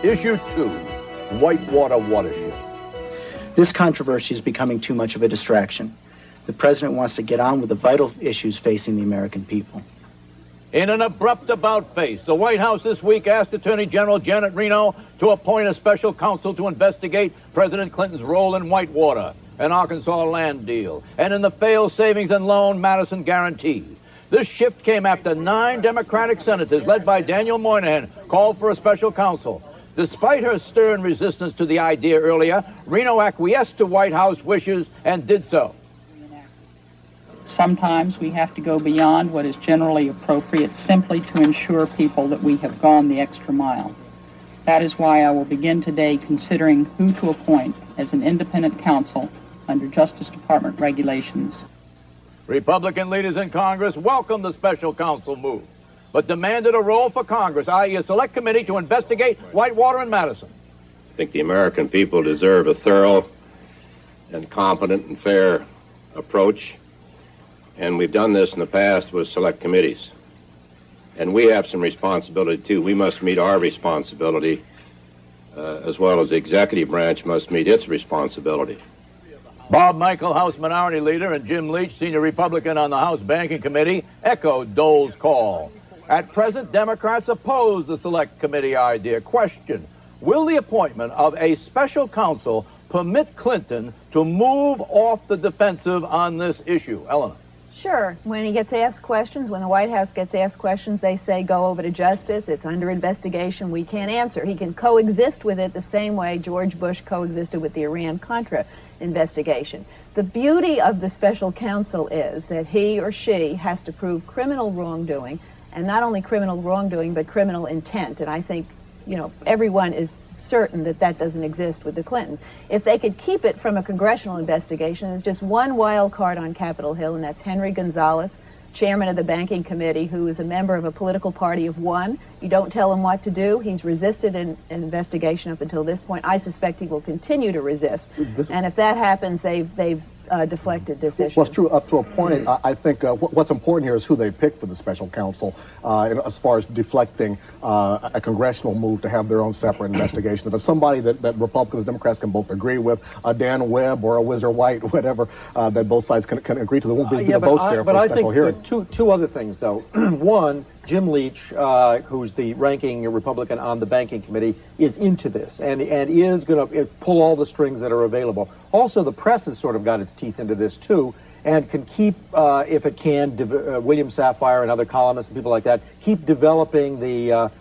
Issue 2, Whitewater watershed. This controversy is becoming too much of a distraction. The president wants to get on with the vital issues facing the American people. In an abrupt about-face, the White House this week asked Attorney General Janet Reno to appoint a special counsel to investigate President Clinton's role in Whitewater, an Arkansas land deal, and in the failed savings and loan Madison guarantee. This shift came after 9 Democratic senators, led by Daniel Moynihan, called for a special counsel. Despite her stern resistance to the idea earlier, Reno acquiesced to White House wishes and did so. Sometimes we have to go beyond what is generally appropriate simply to ensure people that we have gone the extra mile. That is why I will begin today considering who to appoint as an independent counsel under Justice Department regulations. Republican leaders in Congress welcomed the special counsel move, but demanded a role for Congress, i.e. a select committee to investigate Whitewater and Madison. I think the American people deserve a thorough and competent and fair approach. And we've done this in the past with select committees. And we have some responsibility, too. We must meet our responsibility, as well as the executive branch must meet its responsibility. Bob Michael, House Minority Leader, and Jim Leach, Senior Republican on the House Banking Committee, echoed Dole's call. At present, Democrats oppose the Select Committee idea. Question: will the appointment of a special counsel permit Clinton to move off the defensive on this issue? Eleanor. Sure. When he gets asked questions, when the White House gets asked questions, they say, go over to justice, it's under investigation, we can't answer. He can coexist with it the same way George Bush coexisted with the Iran-Contra investigation. The beauty of the special counsel is that he or she has to prove criminal wrongdoing, and not only criminal wrongdoing, but criminal intent. And I think, everyone is certain that that doesn't exist with the Clintons. If they could keep it from a congressional investigation, there's just one wild card on Capitol Hill, and that's Henry Gonzalez, chairman of the Banking Committee, who is a member of a political party of one. You don't tell him what to do. He's resisted an investigation up until this point. I suspect he will continue to resist. And if that happens, they've deflected this issue. Well, it's true up to a point. I think what's important here is who they pick for the special counsel, as far as deflecting a congressional move to have their own separate investigation. If it's somebody that Republicans and Democrats can both agree with, a Dan Webb or a Whizzer White, whatever, that both sides can agree to, there won't be the votes there for a special hearing. But I think two other things, though. One, Jim Leach, who's the ranking Republican on the Banking Committee, is into this and is going to pull all the strings that are available. Also, the press has sort of got its teeth into this, too, and can keep, if it can, William Safire and other columnists and people like that, keep developing the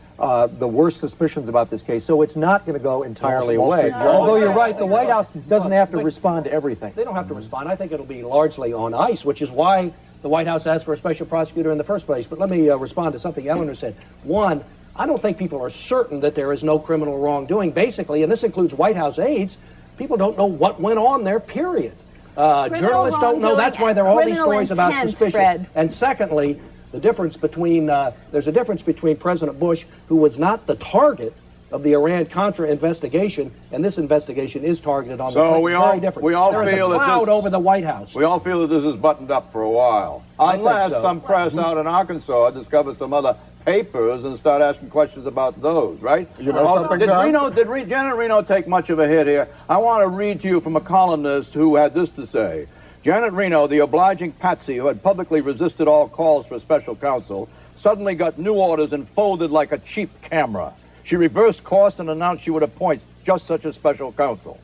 worst suspicions about this case. So it's not going to go entirely away. Although you're right, the White House doesn't have to respond to everything. They don't have to respond. I think it'll be largely on ice, which is why the White House asked for a special prosecutor in the first place. But let me respond to something Eleanor said. One, I don't think people are certain that there is no criminal wrongdoing. Basically, and this includes White House aides, people don't know what went on there, period. Journalists don't know. That's why there are all these stories about suspicion. Fred. And secondly, the difference between, there's a difference between President Bush, who was not the target of the Iran-Contra investigation, and this investigation is targeted on the Clintons. Very different. We all there is feel a cloud over the White House. We all feel that this is buttoned up for a while. Unless some press out in Arkansas discovers some other papers and start asking questions about those, right? You know something, John? Did Janet Reno take much of a hit here? I want to read to you from a columnist who had this to say. Janet Reno, the obliging patsy who had publicly resisted all calls for special counsel, suddenly got new orders and folded like a cheap camera. She reversed course and announced she would appoint just such a special counsel.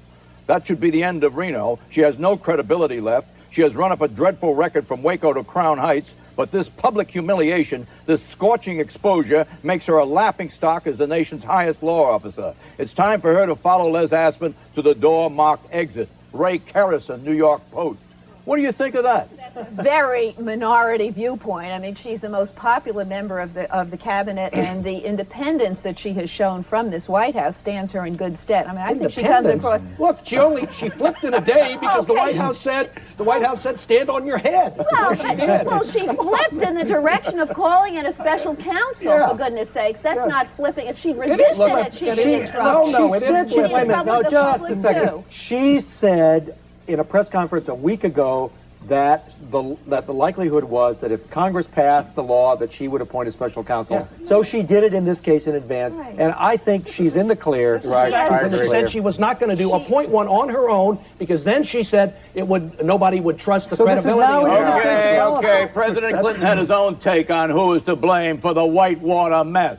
That should be the end of Reno. She has no credibility left. She has run up a dreadful record from Waco to Crown Heights, but this public humiliation, this scorching exposure, makes her a laughingstock as the nation's highest law officer. It's time for her to follow Les Aspin to the door marked exit. Ray Kerrison, New York Post. What do you think of that? Very minority viewpoint. I mean, she's the most popular member of the cabinet, and the independence that she has shown from this White House stands her in good stead. I mean, I think she comes across. Look, she flipped in a day because the White House said stand on your head. Well, she flipped in the direction of calling in a special counsel. For goodness sakes, that's not flipping. If she resisted it, she'd be in trouble. No, it isn't flipping. No, just a second. She said in a press conference a week ago that the likelihood was that if Congress passed the law that she would appoint a special counsel. Yeah. So she did it in this case in advance, Right. and I think she's in the clear. Right. Exactly. She said she was not going to appoint one on her own because then she said nobody would trust the credibility. Okay. President Clinton had his own take on who is to blame for the Whitewater mess.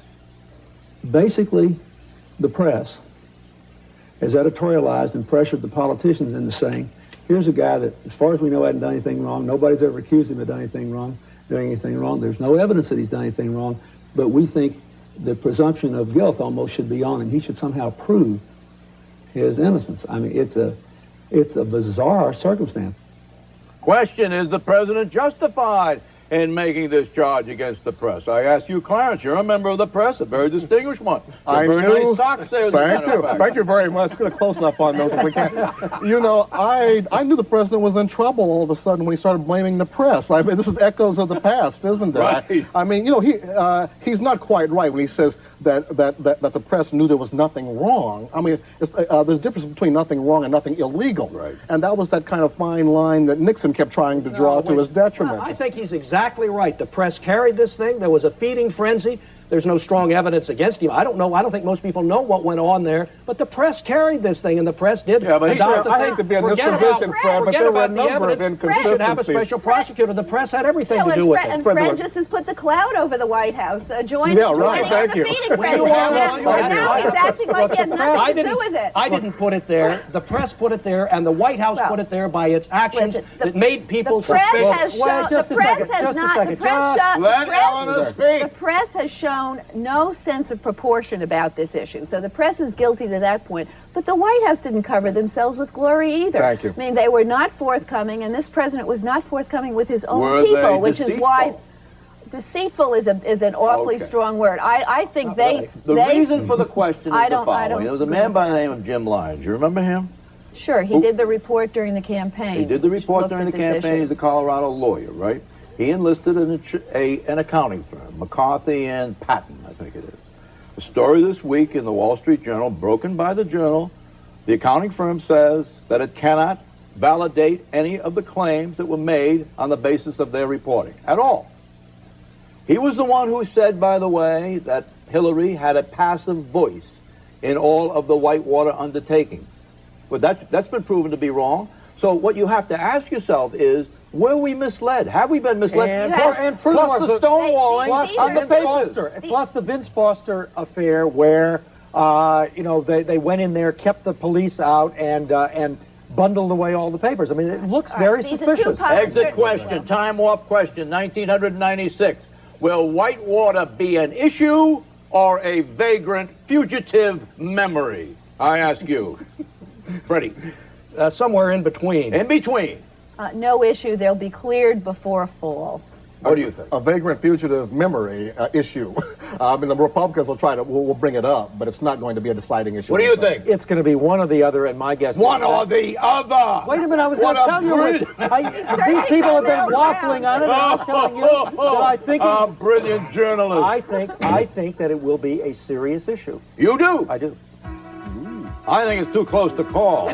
Basically, the press has editorialized and pressured the politicians into saying, here's a guy that, as far as we know, hasn't done anything wrong. Nobody's ever accused him of doing anything wrong. There's no evidence that he's done anything wrong, but we think the presumption of guilt almost should be on him. He should somehow prove his innocence. I mean, it's a bizarre circumstance. Question, is the president justified in making this charge against the press? I ask you, Clarence, you're a member of the press, a very distinguished one. Nice socks there. Thank you very much. Get close enough on those if we can. You know, I knew the president was in trouble all of a sudden when he started blaming the press. I mean, this is echoes of the past, isn't it? Right. I mean, you know, he's not quite right when he says that the press knew there was nothing wrong. I mean, there's a difference between nothing wrong and nothing illegal. Right. And that was that kind of fine line that Nixon kept trying to draw to his detriment. I think he's exactly right. The press carried this thing. There was a feeding frenzy. There's no strong evidence against him. I don't know. I don't think most people know what went on there. But the press carried this thing, and the press did. Yeah, but I hate to be in this position, Fred, but there were a number of inconsistencies. We should have a special prosecutor. The press had everything to do with it. And Fred just has put the cloud over the White House, joining thank you. the feeding frenzy. Now he's acting like he had nothing to do with it. I didn't put it there. The press put it there, and the White House put it there by its actions that made people suspicious. The press has shown no sense of proportion about this issue. So the press is guilty to that point. But the White House didn't cover themselves with glory either. Thank you. I mean, they were not forthcoming, and this president was not forthcoming with his own people, which is why deceitful is an awfully strong word. I think the reason for the question is the following. There was a man by the name of Jim Lyons. You remember him? Sure, he did the report during the campaign. He did the report during the campaign. He's a Colorado lawyer, right? He enlisted an accounting firm, McCarthy and Patton, I think it is. A story this week in the Wall Street Journal, broken by the Journal. The accounting firm says that it cannot validate any of the claims that were made on the basis of their reporting at all. He was the one who said, by the way, that Hillary had a passive voice in all of the Whitewater undertakings. But that's been proven to be wrong. So what you have to ask yourself is, were we misled? Have we been misled? And plus the stonewalling on the papers. Plus the Vince Foster affair, where they went in there, kept the police out, and bundled away all the papers. I mean, it looks very suspicious. Exit question, time off question, 1996. Will Whitewater be an issue or a vagrant fugitive memory? I ask you. Freddie. Somewhere in between. In between. No issue. They'll be cleared before fall. What do you think? A vagrant fugitive memory issue. I mean, the Republicans will bring it up, but it's not going to be a deciding issue. What do you think? It's going to be one or the other, and my guess is... One or the other! Wait a minute, I was going to tell you. These people have been waffling on it, and I was telling you that I think... brilliant journalist. I think that it will be a serious issue. You do? I do. I think it's too close to call.